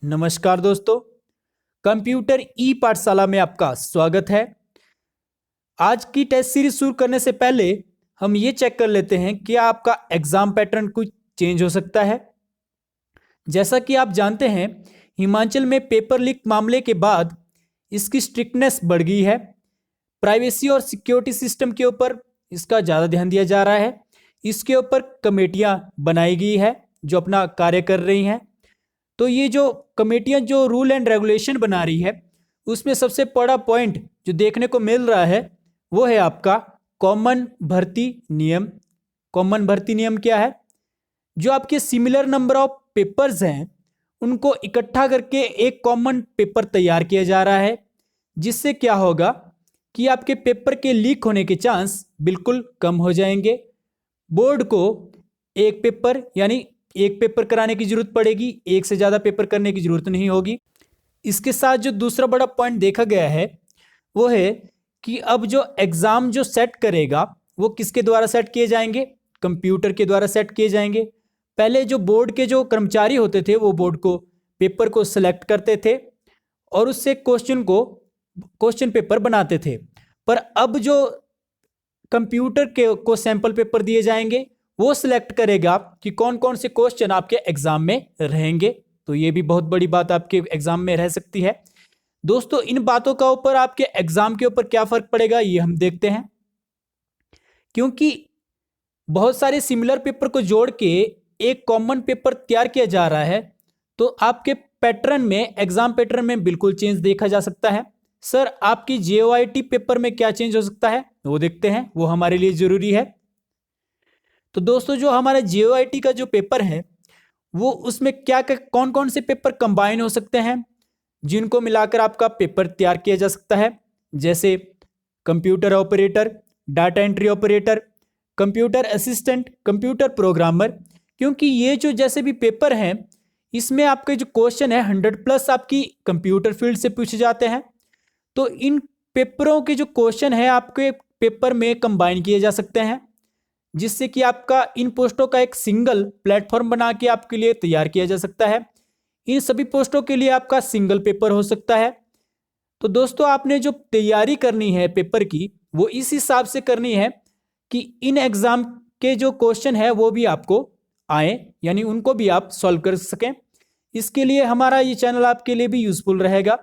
नमस्कार दोस्तों, कंप्यूटर ई पाठशाला में आपका स्वागत है। आज की टेस्ट सीरीज शुरू करने से पहले हम ये चेक कर लेते हैं कि आपका एग्जाम पैटर्न कुछ चेंज हो सकता है। जैसा कि आप जानते हैं, हिमाचल में पेपर लीक मामले के बाद इसकी स्ट्रिक्टनेस बढ़ गई है। प्राइवेसी और सिक्योरिटी सिस्टम के ऊपर इसका ज़्यादा ध्यान दिया जा रहा है। इसके ऊपर कमेटियाँ बनाई गई है जो अपना कार्य कर रही हैं। तो ये जो कमेटियां जो रूल एंड रेगुलेशन बना रही है, उसमें सबसे बड़ा पॉइंट जो देखने को मिल रहा है वो है आपका कॉमन भर्ती नियम। कॉमन भर्ती नियम क्या है? जो आपके सिमिलर नंबर ऑफ पेपर्स हैं उनको इकट्ठा करके एक कॉमन पेपर तैयार किया जा रहा है, जिससे क्या होगा कि आपके पेपर के लीक होने के चांस बिल्कुल कम हो जाएंगे। बोर्ड को एक पेपर कराने की जरूरत पड़ेगी, एक से ज़्यादा पेपर करने की जरूरत नहीं होगी। इसके साथ जो दूसरा बड़ा पॉइंट देखा गया है वो है कि अब जो एग्ज़ाम जो सेट करेगा वो किसके द्वारा सेट किए जाएंगे? कंप्यूटर के द्वारा सेट किए जाएंगे। पहले जो बोर्ड के जो कर्मचारी होते थे वो बोर्ड को पेपर को सिलेक्ट करते थे और उससे क्वेश्चन पेपर बनाते थे। पर अब जो कंप्यूटर को सैंपल पेपर दिए जाएंगे, वो सिलेक्ट करेगा कि कौन कौन से क्वेश्चन आपके एग्जाम में रहेंगे। तो ये भी बहुत बड़ी बात आपके एग्जाम में रह सकती है। दोस्तों, इन बातों का ऊपर आपके एग्जाम के ऊपर क्या फर्क पड़ेगा ये हम देखते हैं। क्योंकि बहुत सारे सिमिलर पेपर को जोड़ के एक कॉमन पेपर तैयार किया जा रहा है, तो आपके पैटर्न में, एग्जाम पैटर्न में बिल्कुल चेंज देखा जा सकता है। सर, आपकी JOIT पेपर में क्या चेंज हो सकता है वो देखते हैं, वो हमारे लिए जरूरी है। तो दोस्तों, जो हमारा JOIT का जो पेपर है वो उसमें क्या कौन कौन से पेपर कंबाइन हो सकते हैं जिनको मिलाकर आपका पेपर तैयार किया जा सकता है? जैसे computer operator, data entry operator, computer assistant, computer programmer. क्योंकि ये जो जैसे भी पेपर हैं इसमें आपके जो क्वेश्चन है 100+ आपकी कंप्यूटर फील्ड से पूछे जाते हैं। तो इन पेपरों के जो क्वेश्चन है आपके पेपर में कंबाइन किए जा सकते हैं, जिससे कि आपका इन पोस्टों का एक सिंगल प्लेटफॉर्म बना के आपके लिए तैयार किया जा सकता है। इन सभी पोस्टों के लिए आपका सिंगल पेपर हो सकता है। तो दोस्तों, आपने जो तैयारी करनी है पेपर की वो इस हिसाब से करनी है कि इन एग्जाम के जो क्वेश्चन है वो भी आपको आए, यानी उनको भी आप सॉल्व कर सकें। इसके लिए हमारा ये चैनल आपके लिए भी यूजफुल रहेगा।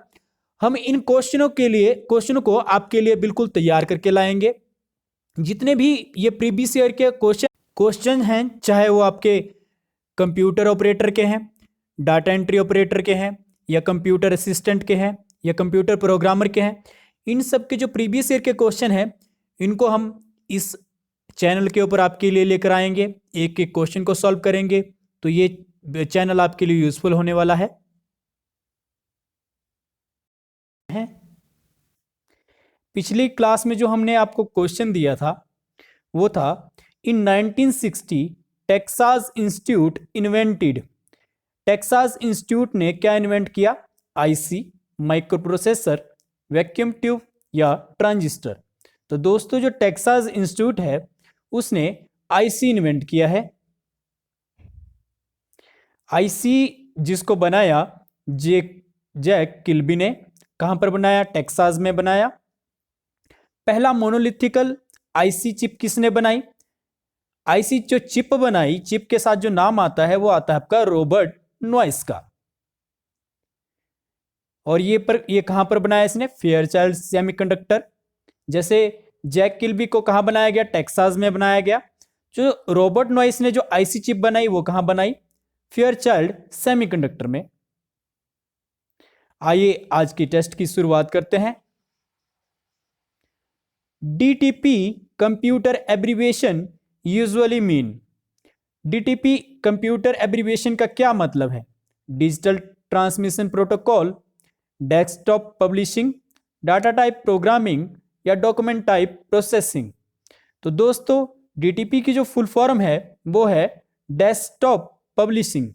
हम इन क्वेश्चनों को आपके लिए बिल्कुल तैयार करके लाएंगे। जितने भी ये प्रीवियस ईयर के क्वेश्चन हैं, चाहे वो आपके कंप्यूटर ऑपरेटर के हैं, डाटा एंट्री ऑपरेटर के हैं, या कंप्यूटर असिस्टेंट के हैं, या कंप्यूटर प्रोग्रामर के हैं, इन सब के जो प्रीवियस ईयर के क्वेश्चन हैं इनको हम इस चैनल के ऊपर आपके लिए लेकर आएंगे, एक एक क्वेश्चन को सॉल्व करेंगे। तो ये चैनल आपके लिए यूजफुल होने वाला है। पिछली क्लास में जो हमने आपको क्वेश्चन दिया था वो था, इन 1960 Texas institute invented. Texas institute ने क्या इन्वेंट किया? IC, micro processor, vacuum tube या ट्रांजिस्टर। तो दोस्तों, जो टेक्सास इंस्टीट्यूट है उसने IC इन्वेंट किया है। IC जिसको बनाया जैक किल्बी ने, कहां पर बनाया? टेक्सास में बनाया। पहला मोनोलिथिकल IC चिप किसने बनाई? IC जो चिप बनाई, चिप के साथ जो नाम आता है वो आता है आपका रॉबर्ट नॉइस का। और ये कहां पर बनाया इसने? Fairchild semiconductor. जैसे जैक किल्बी को कहां बनाया गया? टेक्सास में बनाया गया। जो रॉबर्ट नॉइस ने जो IC चिप बनाई वो कहां बनाई? फेयरचाइल्ड सेमीकंडक्टर में। आइए आज की टेस्ट की शुरुआत करते हैं। DTP computer abbreviation usually mean. DTP computer abbreviation का क्या मतलब है? Digital transmission protocol, desktop publishing, data type programming या डॉक्यूमेंट टाइप प्रोसेसिंग। तो दोस्तों, DTP की जो फुल फॉर्म है वो है डेस्कटॉप पब्लिशिंग।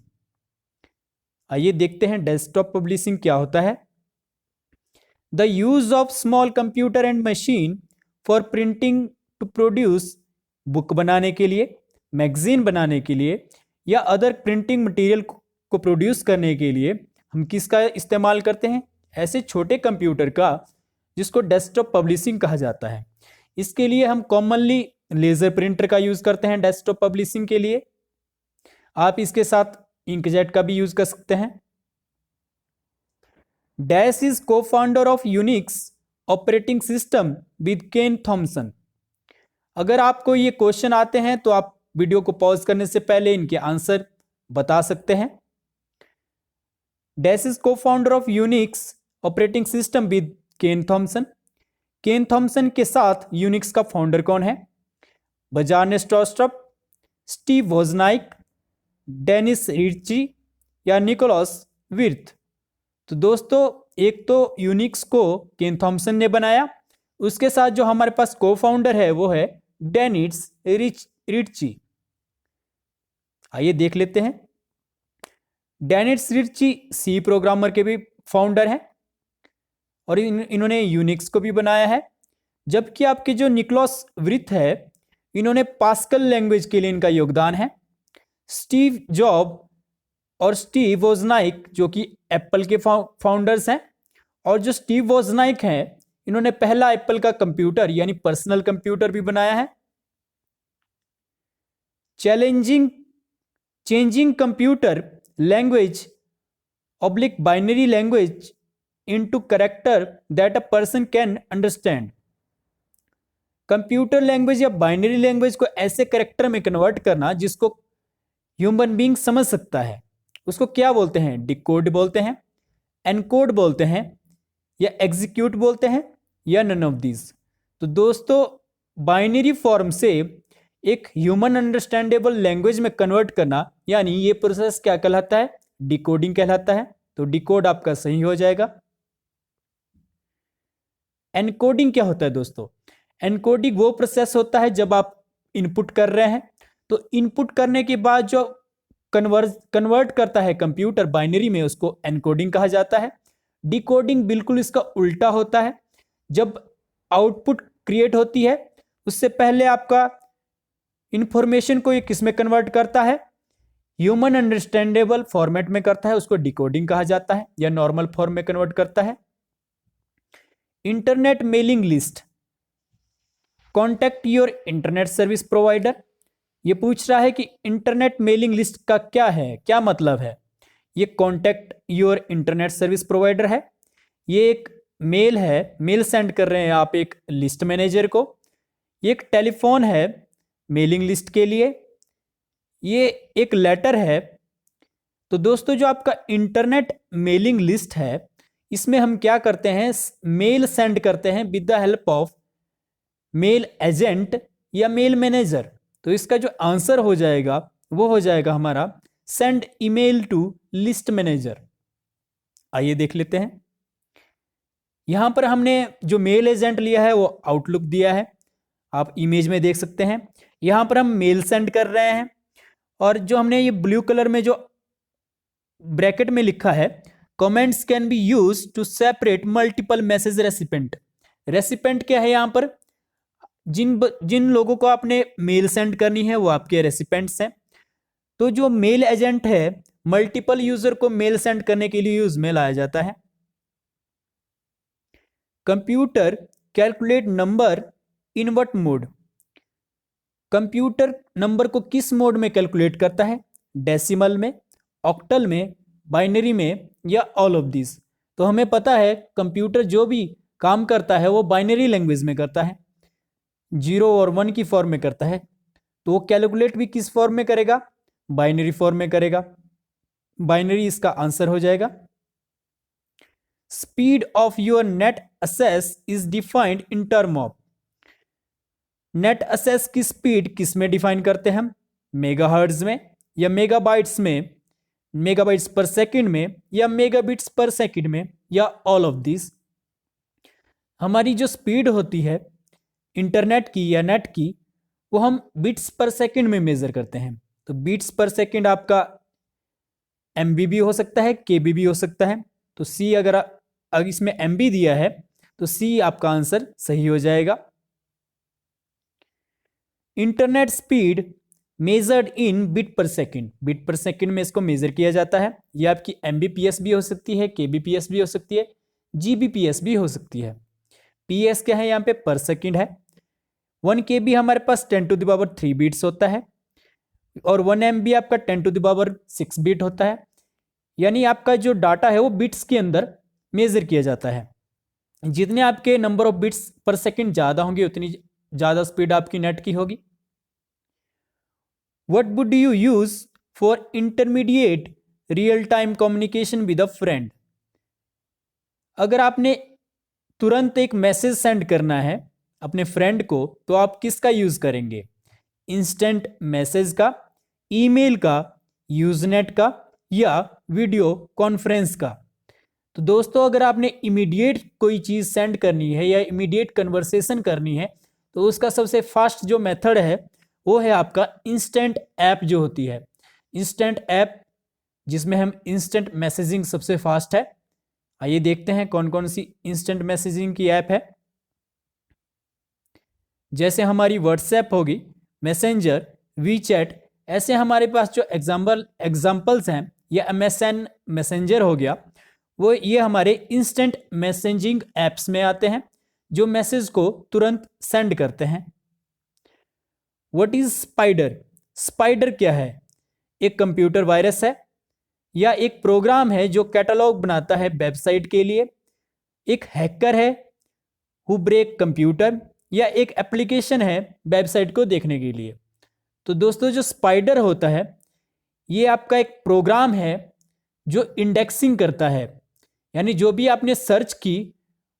आइए देखते हैं डेस्कटॉप पब्लिशिंग क्या होता है। The use of small computer and machine for printing to produce, book बनाने के लिए, मैगजीन बनाने के लिए या अदर प्रिंटिंग मटेरियल को प्रोड्यूस करने के लिए हम किसका इस्तेमाल करते हैं? ऐसे छोटे कंप्यूटर का जिसको डेस्कटॉप पब्लिशिंग कहा जाता है। इसके लिए हम कॉमनली लेजर प्रिंटर का यूज करते हैं डेस्कटॉप पब्लिशिंग के लिए। आप इसके साथ इंकजेट का भी यूज कर सकते हैं। Dash is co founder of Unix operating system with Ken Thompson. अगर आपको ये क्वेश्चन आते हैं तो आप वीडियो को पॉज करने से पहले इनके आंसर बता सकते हैं। Dash is co founder of Unix operating system with Ken Thompson. Ken Thompson के साथ यूनिक्स का फाउंडर कौन है? बजार्न स्ट्रॉस्ट्रप, स्टीव वोजनाइक, डेनिस रिच्ची या निकोलस विर्थ। तो दोस्तों, एक तो यूनिक्स को केन थॉमसन ने बनाया, उसके साथ जो हमारे पास को फाउंडर है वो है डेनिस रिच्ची। आइए देख लेते हैं। डेनिस रिच्ची सी प्रोग्रामर के भी फाउंडर हैं और इन्होंने यूनिक्स को भी बनाया है। जबकि आपके जो निकोलस विर्थ है, इन्होंने पास्कल लैंग्वेज के लिए इनका योगदान है। स्टीव जॉब और स्टीव वोजनाइक जो कि एप्पल के फाउंडर्स हैं, और जो स्टीव वोजनाइक हैं, इन्होंने पहला एप्पल का कंप्यूटर यानी पर्सनल कंप्यूटर भी बनाया है। Changing computer language oblique binary language into character that a person can understand. Computer language या बाइनरी लैंग्वेज को ऐसे कैरेक्टर में कन्वर्ट करना जिसको ह्यूमन बीइंग समझ सकता है, उसको क्या बोलते हैं? डिकोड बोलते हैं, एनकोड बोलते हैं, या एग्जीक्यूट बोलते हैं, या नन ऑफ दीज। तो दोस्तों, बाइनरी फॉर्म से एक ह्यूमन अंडरस्टैंडेबल लैंग्वेज में कन्वर्ट करना, यानी ये प्रोसेस क्या कहलाता है? डिकोडिंग कहलाता है। तो डिकोड आपका सही हो जाएगा। एनकोडिंग क्या होता है दोस्तों? एनकोडिंग वो प्रोसेस होता है जब आप इनपुट कर रहे हैं, तो इनपुट करने के बाद जो कन्वर्ट करता है कंप्यूटर बाइनरी में, उसको एनकोडिंग कहा जाता है। डिकोडिंग बिल्कुल इसका उल्टा होता है। जब आउटपुट क्रिएट होती है, उससे पहले आपका इंफॉर्मेशन को ये किस में कन्वर्ट करता है? ह्यूमन अंडरस्टैंडेबल फॉर्मेट में करता है, उसको डिकोडिंग कहा जाता है, या नॉर्मल फॉर्म में कन्वर्ट करता है। Internet mailing list, contact your internet service provider. ये पूछ रहा है कि इंटरनेट मेलिंग लिस्ट का क्या है, क्या मतलब है? ये contact your internet service provider है। ये एक मेल है, मेल सेंड कर रहे हैं आप एक लिस्ट मैनेजर को। ये एक टेलीफोन है मेलिंग लिस्ट के लिए। ये एक लेटर है। तो दोस्तों, जो आपका इंटरनेट मेलिंग लिस्ट है, इसमें हम क्या करते हैं? मेल सेंड करते हैं with the help of male agent या मेल मैनेजर। तो इसका जो आंसर हो जाएगा वो हो जाएगा हमारा send email to list manager. आइए देख लेते हैं। यहां पर हमने जो मेल एजेंट लिया है वो आउटलुक दिया है, आप इमेज में देख सकते हैं। यहां पर हम मेल सेंड कर रहे हैं, और जो हमने ये ब्लू कलर में जो ब्रैकेट में लिखा है, comments can be use to separate multiple message recipient. Recipient क्या है? यहां पर जिन लोगों को आपने मेल सेंड करनी है वो आपके रेसिपेंट्स हैं। तो जो मेल एजेंट है, मल्टीपल यूजर को मेल सेंड करने के लिए यूज में लाया जाता है। Computer calculate number in what mode. Computer number को किस मोड में कैलकुलेट करता है? डेसिमल में, ऑक्टल में, बाइनरी में, या ऑल ऑफ दिस। तो हमें पता है कंप्यूटर जो भी काम करता है वो बाइनरी लैंग्वेज में करता है, 0 और 1 की फॉर्म में करता है। तो वो कैलकुलेट भी किस फॉर्म में करेगा? बाइनरी फॉर्म में करेगा। बाइनरी इसका आंसर हो जाएगा। Speed of your net access is defined in term of. Net access की स्पीड किस में डिफाइन करते हैं हम? मेगाहर्ट्ज में, या मेगाबाइट्स में, मेगाबाइट्स पर सेकंड में, या मेगाबिट्स पर सेकंड में, या ऑल ऑफ दिस। हमारी जो स्पीड होती है इंटरनेट की या नेट की, वो हम बिट्स पर सेकंड में मेजर करते हैं। तो बिट्स पर सेकंड आपका एमबी भी हो सकता है, केबी भी हो सकता है। तो सी, अगर इसमें एमबी दिया है तो सी आपका आंसर सही हो जाएगा। Internet speed measured in bit पर सेकंड, बिट पर सेकंड में इसको मेजर किया जाता है। ये आपकी एमबीपीएस भी हो सकती है, केबीपीएस भी हो सकती है, जीबीपीएस भी हो सकती है। पीएस क्या है यहाँ पे, पर सेकंड है। 1 KB हमारे पास 10⁻³ बीट्स होता है और 1 MB आपका 10⁻6 बीट होता है। यानी आपका जो डाटा है वो बिट्स के अंदर मेजर किया जाता है। जितने आपके नंबर ऑफ बिट्स पर सेकंड ज़्यादा होंगे उतनी ज़्यादा स्पीड आपकी नेट की होगी। What would you use for intermediate real time communication with a friend? अगर आपने तुरंत एक मैसेज सेंड करना है अपने फ्रेंड को तो आप किसका यूज करेंगे? इंस्टेंट मैसेज का, ईमेल का, यूजनेट का या वीडियो कॉन्फ्रेंस का? तो दोस्तों अगर आपने इमीडिएट कोई चीज सेंड करनी है या इमीडिएट कन्वर्सेशन करनी है तो उसका सबसे फास्ट जो मेथड है वो है आपका इंस्टेंट ऐप जो होती है। इंस्टेंट ऐप जिसमें हम इंस्टेंट मैसेजिंग सबसे फास्ट है। आइए देखते हैं कौन कौन सी इंस्टेंट मैसेजिंग की ऐप है। जैसे हमारी व्हाट्सएप होगी, मैसेंजर, वीचैट, ऐसे हमारे पास जो एग्जाम्पल्स हैं, या MSN मैसेंजर हो गया, वो ये हमारे इंस्टेंट मैसेजिंग ऐप्स में आते हैं जो मैसेज को तुरंत सेंड करते हैं। What is spider? स्पाइडर क्या है? एक कंप्यूटर वायरस है या एक प्रोग्राम है जो कैटलॉग बनाता है वेबसाइट के लिए। एक हैकर है हु ब्रेक कंप्यूटर, या एक एप्लीकेशन है वेबसाइट को देखने के लिए। तो दोस्तों जो स्पाइडर होता है ये आपका एक प्रोग्राम है जो इंडेक्सिंग करता है, यानी जो भी आपने सर्च की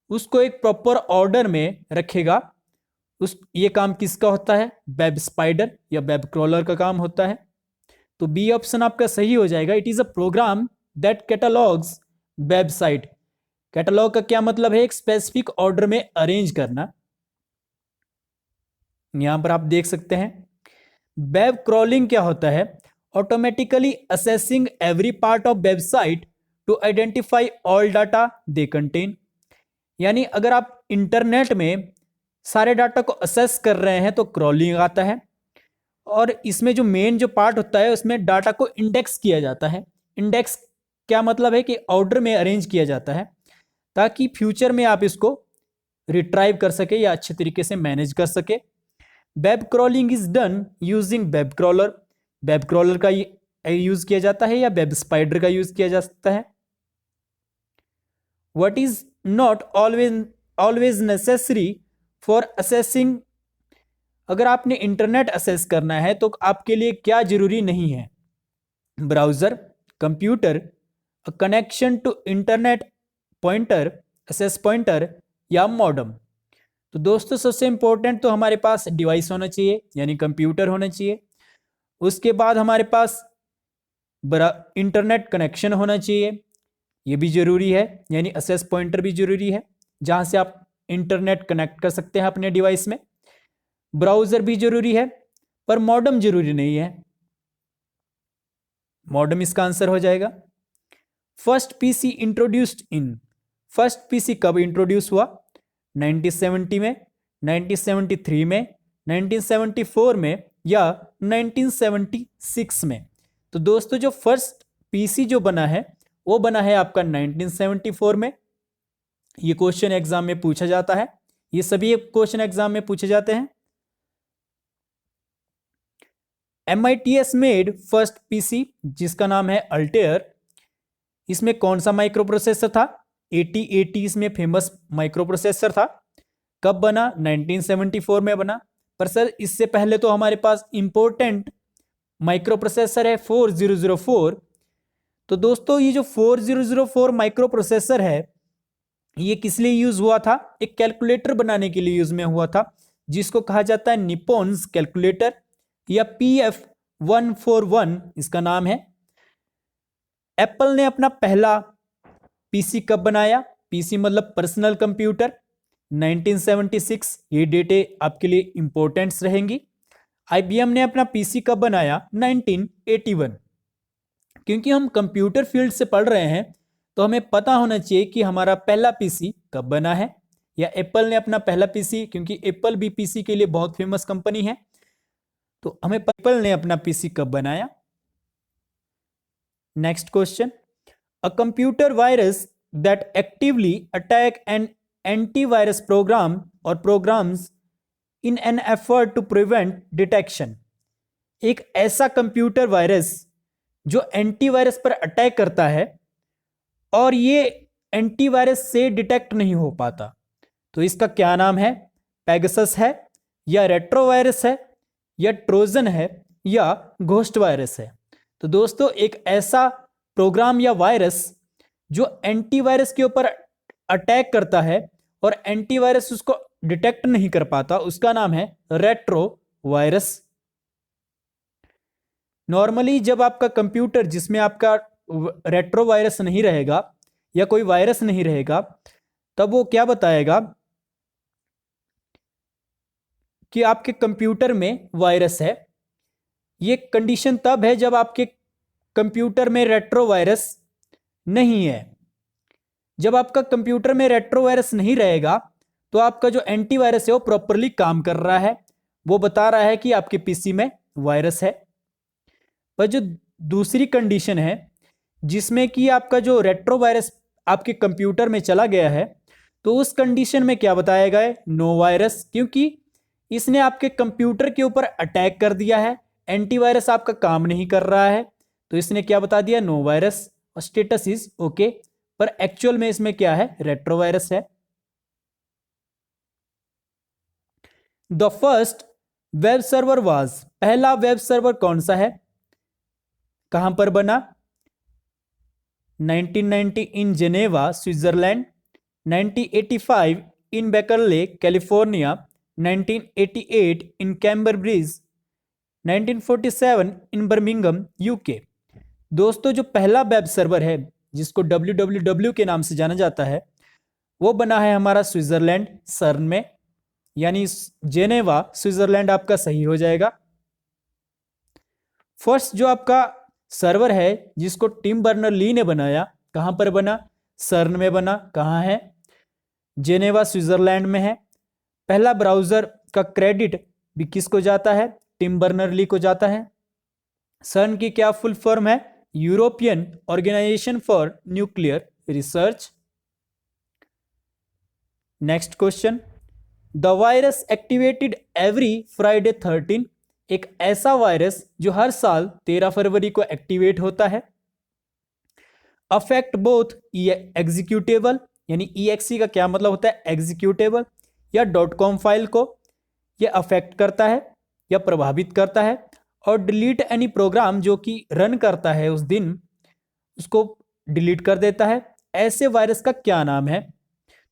उसको एक प्रॉपर ऑर्डर में रखेगा। ये काम किसका होता है? वेब स्पाइडर या वेब क्रॉलर का काम होता है। तो बी ऑप्शन आपका सही हो जाएगा। It is a program that catalogs website. Catalog का क्या मतलब है? एक स्पेसिफिक ऑर्डर में अरेंज करना। यहां पर आप देख सकते हैं वेब क्रॉलिंग क्या होता है? Automatically accessing every part of website to identify all data they contain. यानी अगर आप इंटरनेट में सारे डाटा को असेस कर रहे हैं तो क्रॉलिंग आता है, और इसमें जो मेन जो पार्ट होता है उसमें डाटा को इंडेक्स किया जाता है। इंडेक्स क्या मतलब है? कि ऑर्डर में अरेंज किया जाता है ताकि फ्यूचर में आप इसको रिट्राइव कर सके या अच्छे तरीके से मैनेज कर सके। Web crawling is done using web crawler. Web crawler का यूज किया जाता है या वेब स्पाइडर का यूज किया जा सकता है। What is not always necessary for assessing? अगर आपने इंटरनेट असेस करना है तो आपके लिए क्या जरूरी नहीं है? Browser, computer, connection to internet, pointer, access pointer या मॉडेम। तो दोस्तों सबसे इंपॉर्टेंट तो हमारे पास डिवाइस होना चाहिए, यानी कंप्यूटर होना चाहिए। उसके बाद हमारे पास इंटरनेट कनेक्शन होना चाहिए, ये भी जरूरी है, यानी एक्सेस पॉइंटर भी जरूरी है जहां से आप इंटरनेट कनेक्ट कर सकते हैं अपने डिवाइस में। ब्राउजर भी जरूरी है पर मॉडेम जरूरी नहीं है। मॉडेम इसका आंसर हो जाएगा। First PC introduced in? First PC कब इंट्रोड्यूस हुआ? 1970 में, 1973 में, 1974 में या 1976 में? तो दोस्तों जो फर्स्ट पीसी जो बना है वो बना है आपका 1974 में। ये क्वेश्चन एग्जाम में पूछा जाता है, ये सभी क्वेश्चन एग्जाम में पूछे जाते हैं। MITS मेड फर्स्ट पीसी जिसका नाम है अल्टेयर। इसमें कौन सा माइक्रो प्रोसेसर था? 8080 इसमें फेमस माइक्रो प्रोसेसर था। कब बना? 1974 में बना। पर सर इससे पहले तो हमारे पास इंपॉर्टेंट माइक्रो प्रोसेसर है 4004। तो दोस्तों ये जो 4004 माइक्रो प्रोसेसर है ये किस लिए यूज हुआ था? एक कैलकुलेटर बनाने के लिए यूज में हुआ था जिसको कहा जाता है निप्पॉन्स कैलकुलेटर या PF141 इसका नाम है। एप्पल ने अपना पहला पीसी कब बनाया? पीसी मतलब पर्सनल कंप्यूटर, 1976। ये डेटे आपके लिए इंपॉर्टेंट्स रहेंगी। IBM ने अपना पीसी कब बनाया? 1981। क्योंकि हम कंप्यूटर फील्ड से पढ़ रहे हैं तो हमें पता होना चाहिए कि हमारा पहला पीसी कब बना है। या एप्पल ने अपना पहला पीसी, क्योंकि एप्पल भी पीसी के लिए बहुत फेमस कंपनी है, तो हमें पीपल ने अपना पीसी कब बनाया? Next question, a computer virus that actively attack an antivirus program और programs in an effort to prevent detection. एक ऐसा कंप्यूटर वायरस जो एंटीवायरस पर अटैक करता है और ये एंटीवायरस से डिटेक्ट नहीं हो पाता, तो इसका क्या नाम है? पेगासस है, या रेट्रोवायरस है, या ट्रोजन है, या घोस्ट वायरस है। तो दोस्तों, एक ऐसा प्रोग्राम या वायरस जो एंटीवायरस के ऊपर अटैक करता है और एंटीवायरस उसको डिटेक्ट नहीं कर पाता, उसका नाम है रेट्रोवायरस। नॉर्मली जब आपका कंप्यूटर जिसमें आपका रेट्रोवायरस नहीं रहेगा या कोई वायरस नहीं रहेगा, तब वो क्या बताएगा कि आपके कंप्यूटर में वायरस है। ये कंडीशन तब है जब आपके कंप्यूटर में रेट्रोवायरस नहीं है। जब आपका कंप्यूटर में रेट्रोवायरस नहीं रहेगा तो आपका जो एंटीवायरस है वो प्रॉपरली काम कर रहा है, वो बता रहा है कि आपके पीसी में वायरस है। पर जो दूसरी कंडीशन है जिसमें कि आपका जो रेट्रोवायरस आपके कंप्यूटर में चला गया है, तो उस कंडीशन में क्या बताया गया है? नो वायरस, क्योंकि इसने आपके कंप्यूटर के ऊपर अटैक कर दिया है, एंटीवायरस आपका काम नहीं कर रहा है, तो इसने क्या बता दिया? नो वायरस, और स्टेटस इज ओके। पर एक्चुअल में इसमें क्या है? रेट्रोवायरस है। The first web server was, पहला वेब सर्वर कौन सा है? कहां पर बना? 1990 in Geneva Switzerland, 1985 in Berkeley California, 1988 in Cambridge, 1947 in Birmingham UK. दोस्तों, जो पहला वेब सर्वर है जिसको www के नाम से जाना जाता है, वो बना है हमारा स्विट्जरलैंड सर्न में, यानी जेनेवा स्विट्जरलैंड आपका सही हो जाएगा। फर्स्ट जो आपका सर्वर है जिसको टिम बर्नर ली ने बनाया, कहां पर बना? सर्न में बना। कहां है? जेनेवा स्विट्जरलैंड में है। पहला ब्राउजर का क्रेडिट भी किसको जाता है? टिम बर्नर ली को जाता है। सर्न की क्या फुल फॉर्म है? European Organization for Nuclear Research. Next question, the virus activated every Friday 13, एक ऐसा वायरस जो हर साल 13 फरवरी को एक्टिवेट होता है। अफेक्ट बोथ एग्जीक्यूटेबल, यानी EXE का क्या मतलब होता है? एग्जीक्यूटेबल, या .com फाइल को यह अफेक्ट करता है या प्रभावित करता है, और डिलीट एनी प्रोग्राम जो कि रन करता है उस दिन, उसको डिलीट कर देता है। ऐसे वायरस का क्या नाम है?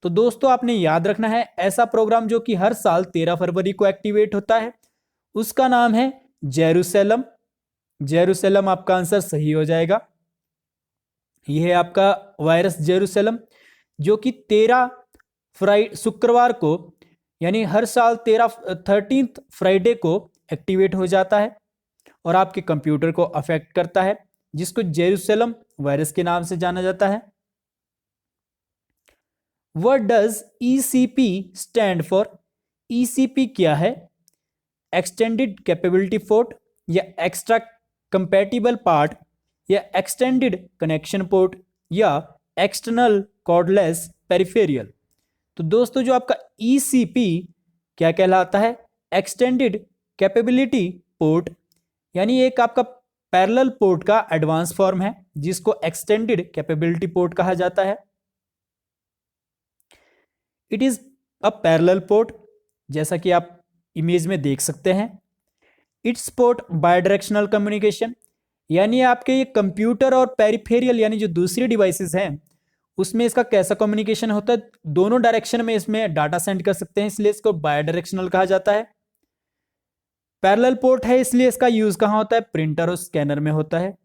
तो दोस्तों, आपने याद रखना है, ऐसा प्रोग्राम जो कि हर साल 13 फरवरी को एक्टिवेट होता है, उसका नाम है जेरूसलम। जेरूसलम आपका आंसर सही हो जाएगा। यह है आपका वायरस जेरूसलम, जो कि 13 शुक्रवार को, यानी हर साल 13 फ्राइडे को एक्टिवेट हो जाता है और आपके कंप्यूटर को अफेक्ट करता है, जिसको जेरूसलम वायरस के नाम से जाना जाता है। What does ECP stand for? ECP क्या है? एक्सटेंडेड कैपेबिलिटी पोर्ट, या एक्स्ट्रा कंपैटिबल पार्ट, या एक्सटेंडेड कनेक्शन पोर्ट, या एक्सटर्नल कॉर्डलेस पेरिफेरियल। तो दोस्तों, जो आपका ECP क्या कहलाता है? एक्सटेंडेड कैपेबिलिटी पोर्ट, यानी एक आपका पैरेलल पोर्ट का एडवांस फॉर्म है जिसको एक्सटेंडेड कैपेबिलिटी पोर्ट कहा जाता है। It is a parallel port, जैसा कि आप इमेज में देख सकते हैं। इट्स सपोर्ट बायडायरेक्शनल कम्युनिकेशन, यानी आपके ये कंप्यूटर और पेरिफेरियल यानी जो दूसरी डिवाइसेस हैं उसमें इसका कैसा कम्युनिकेशन होता है? दोनों डायरेक्शन में इसमें डाटा सेंड कर सकते हैं, इसलिए इसको बायडायरेक्शनल कहा जाता है। पैरेलल पोर्ट है इसलिए इसका यूज कहां होता है? प्रिंटर और स्कैनर में होता है।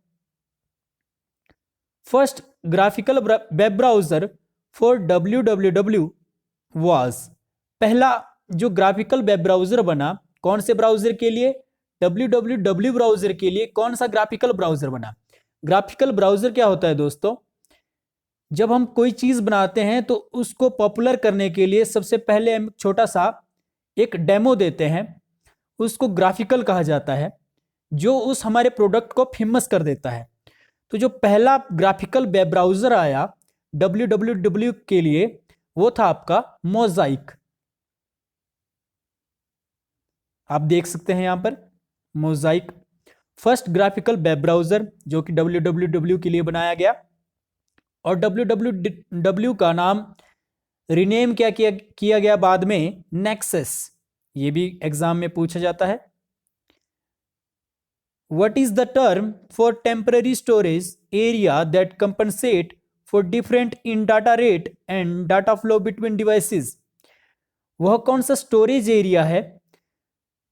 First graphical web browser for www was, पहला जो ग्राफिकल वेब ब्राउजर बना कौन से ब्राउजर के लिए? www ब्राउजर के लिए। कौन सा ग्राफिकल ब्राउजर बना? ग्राफिकल ब्राउजर क्या होता है दोस्तों? जब हम कोई चीज बनाते हैं तो उसको पॉपुलर करने के लिए सबसे पहले हम छोटा सा एक डेमो देते हैं, उसको ग्राफिकल कहा जाता है, जो उस हमारे प्रोडक्ट को फेमस कर देता है। तो जो पहला ग्राफिकल वेब ब्राउजर आया www के लिए वो था आपका मोजाइक। आप देख सकते हैं यहां पर Mosaic first graphical web browser जो कि www के लिए बनाया गया। और www का नाम रीनेम क्या किया गया बाद में नेक्सस। ये भी एग्जाम में पूछा जाता है। What is the term for temporary storage area that compensate for different in data rate and data flow between devices? वह कौन सा स्टोरेज एरिया है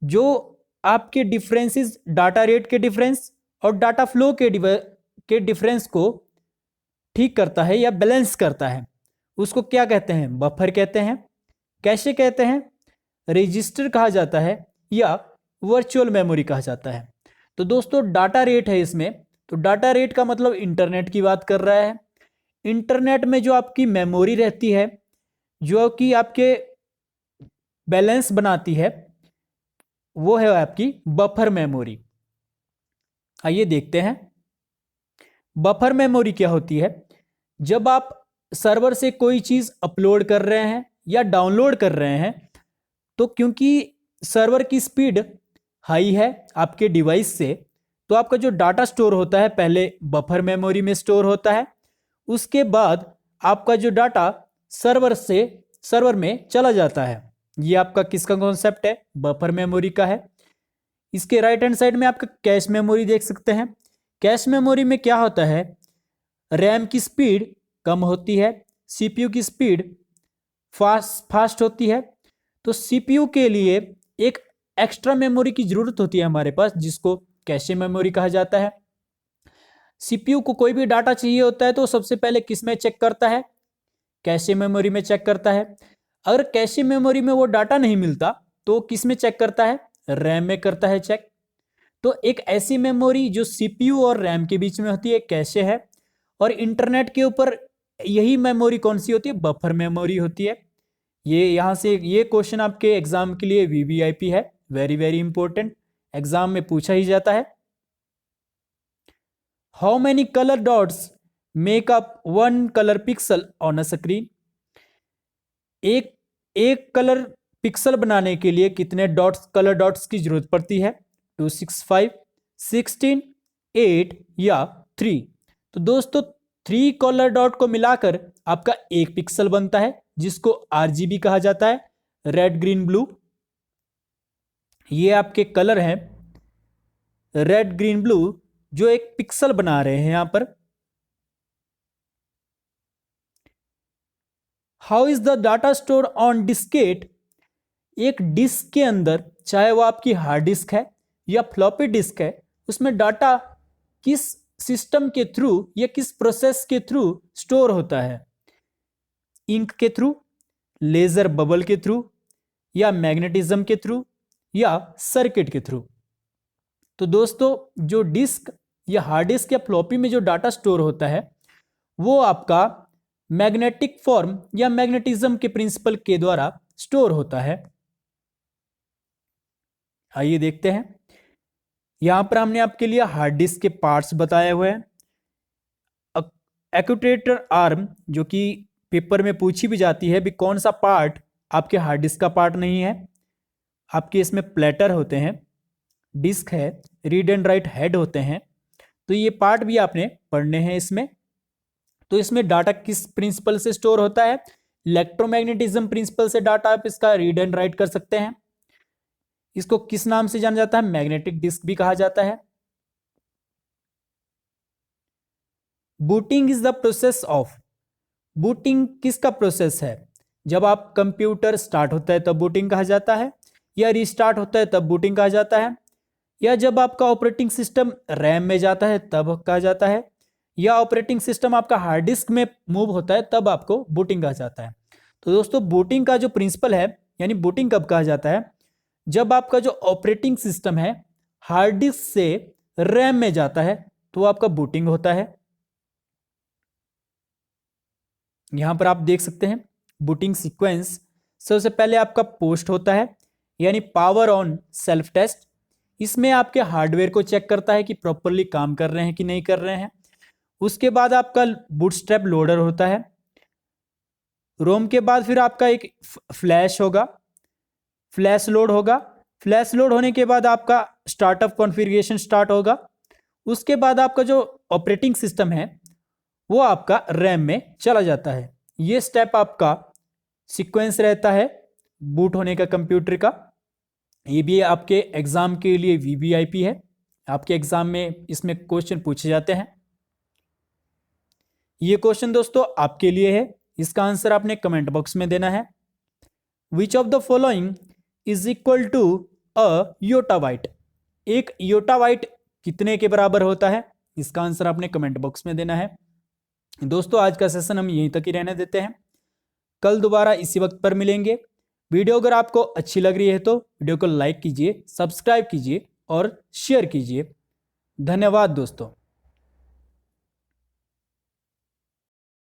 जो आपके डिफरेंसेस, डाटा रेट के डिफरेंस और डाटा फ्लो के डिफरेंस को ठीक करता है या बैलेंस करता है? उसको क्या कहते हैं? बफर कहते हैं, कैशे कहते हैं, रजिस्टर कहा जाता है या वर्चुअल मेमोरी कहा जाता है। तो दोस्तों डाटा रेट है इसमें। तो डाटा रेट का मतलब इंटरनेट की बात कर रहा है। इंटरनेट में जो आपकी मेमोरी रहती है जो कि आपके बैलेंस बनाती है वो है आपकी बफर मेमोरी। आइए देखते हैं बफर मेमोरी क्या होती है। जब आप सर्वर से कोई चीज अपलोड कर रहे हैं या डाउनलोड कर रहे हैं तो क्योंकि सर्वर की स्पीड हाई है आपके डिवाइस से, तो आपका जो डाटा स्टोर होता है पहले बफर मेमोरी में स्टोर होता है, उसके बाद आपका जो डाटा सर्वर में चला जाता है। ये आपका किसका कॉन्सेप्ट है? बफर मेमोरी का है। इसके राइट हैंड साइड में आपका कैश मेमोरी देख सकते हैं। कैश मेमोरी में क्या होता है? रैम की स्पीड कम होती है, सीपीयू की स्पीड फास्ट होती है। तो सीपीयू के लिए एक एक्स्ट्रा मेमोरी की जरूरत होती है हमारे पास, जिसको कैशे मेमोरी कहा जाता है। सीपीयू को कोई भी डाटा चाहिए होता है तो सबसे पहले किस में चेक करता है? कैशे मेमोरी में चेक करता है। अगर कैशे मेमोरी में वो डाटा नहीं मिलता तो किस में चेक करता है? रैम में करता है चेक। तो एक ऐसी मेमोरी जो सीपीयू और रैम के बीच में होती है कैशे है। और इंटरनेट के ऊपर यही मेमोरी कौन सी होती है? बफर मेमोरी होती है। ये यहां से ये क्वेश्चन आपके एग्जाम के लिए वीवीआईपी है, वेरी वेरी इंपॉर्टेंट, एग्जाम में पूछा ही जाता है। How many colour dots make up one colour pixel on a screen? एक कलर पिक्सल बनाने के लिए कितने कलर डॉट्स की जरूरत पड़ती है? 265, 16, 8 या 3? तो दोस्तों 3 कलर डॉट को मिलाकर आपका एक पिक्सल बनता है, जिसको आरजीबी कहा जाता है, रेड ग्रीन ब्लू। ये आपके कलर हैं रेड ग्रीन ब्लू जो एक पिक्सल बना रहे हैं यहां पर। How is the data store on Diskit? एक डिस्क के अंदर, चाहे वो आपकी हार्ड डिस्क है या फ्लॉपी डिस्क है, उसमें डाटा किस सिस्टम के थ्रू या किस प्रोसेस के थ्रू स्टोर होता है? इंक के थ्रू, लेजर बबल के थ्रू, या मैग्नेटिज्म के थ्रू, या सर्किट के थ्रू? तो दोस्तों जो डिस्क या हार्ड डिस्क या फ्लॉपी में जो डाटा स्टोर होता है वो आपका मैग्नेटिक फॉर्म या मैग्नेटिज्म के प्रिंसिपल के द्वारा स्टोर होता है। आइए देखते हैं। यहां पर हमने आपके लिए हार्ड डिस्क के पार्ट्स बताए हुए हैं। एक्यूटेटर आर्म जो कि पेपर में पूछी भी जाती है, भी कौन सा पार्ट आपके हार्ड डिस्क का पार्ट नहीं है? आपके इसमें प्लेटर होते हैं, डिस्क है, रीड एंड राइट हेड होते हैं। तो ये पार्ट भी आपने पढ़ने हैं इसमें। तो इसमें डाटा किस प्रिंसिपल से स्टोर होता है? इलेक्ट्रोमैग्नेटिज्म प्रिंसिपल से डाटा आप इसका रीड एंड राइट कर सकते हैं। इसको किस नाम से जाना जाता है? मैग्नेटिक डिस्क भी कहा जाता है। Booting is the process of. Booting किसका प्रोसेस है? जब आप कंप्यूटर स्टार्ट होता है तब बूटिंग कहा जाता है, या रिस्टार्ट होता है तब बूटिंग कहा जाता है, या जब आपका ऑपरेटिंग सिस्टम रैम में जाता है तब कहा जाता है, या ऑपरेटिंग सिस्टम आपका हार्ड डिस्क में मूव होता है तब आपको बूटिंग कहा जाता है। तो दोस्तों बूटिंग का जो प्रिंसिपल है, यानी बूटिंग कब कहा जाता है? जब आपका जो ऑपरेटिंग सिस्टम है हार्ड डिस्क से रैम में जाता है तो आपका बूटिंग होता है। यहां पर आप देख सकते हैं बूटिंग सीक्वेंस। सबसे पहले आपका पोस्ट होता है, यानी पावर ऑन सेल्फ टेस्ट। इसमें आपके हार्डवेयर को चेक करता है कि प्रॉपरली काम कर रहे हैं कि नहीं कर रहे हैं। उसके बाद आपका बूटस्ट्रैप लोडर होता है। रोम के बाद फिर आपका एक फ्लैश होगा, फ्लैश लोड होगा। फ्लैश लोड होने के बाद आपका स्टार्टअप कॉन्फ़िगरेशन स्टार्ट होगा। उसके बाद आपका जो ऑपरेटिंग सिस्टम है वो आपका रैम में चला जाता है। ये स्टेप आपका सीक्वेंस रहता है बूट होने का कंप्यूटर का। ये भी आपके एग्जाम के लिए वीवीआईपी है। आपके एग्जाम में इसमें क्वेश्चन पूछे जाते हैं। ये क्वेश्चन दोस्तों आपके लिए है, इसका आंसर आपने कमेंट बॉक्स में देना है। Which of the following is equal to a yottabyte. एक योटाबाइट कितने के बराबर होता है, इसका आंसर आपने कमेंट बॉक्स में देना है। दोस्तों आज का सेशन हम यहीं तक ही रहने देते हैं, कल दोबारा इसी वक्त पर मिलेंगे। वीडियो अगर आपको अच्छी लग रही है तो वीडियो को लाइक कीजिए, सब्सक्राइब कीजिए और शेयर कीजिए। धन्यवाद दोस्तों।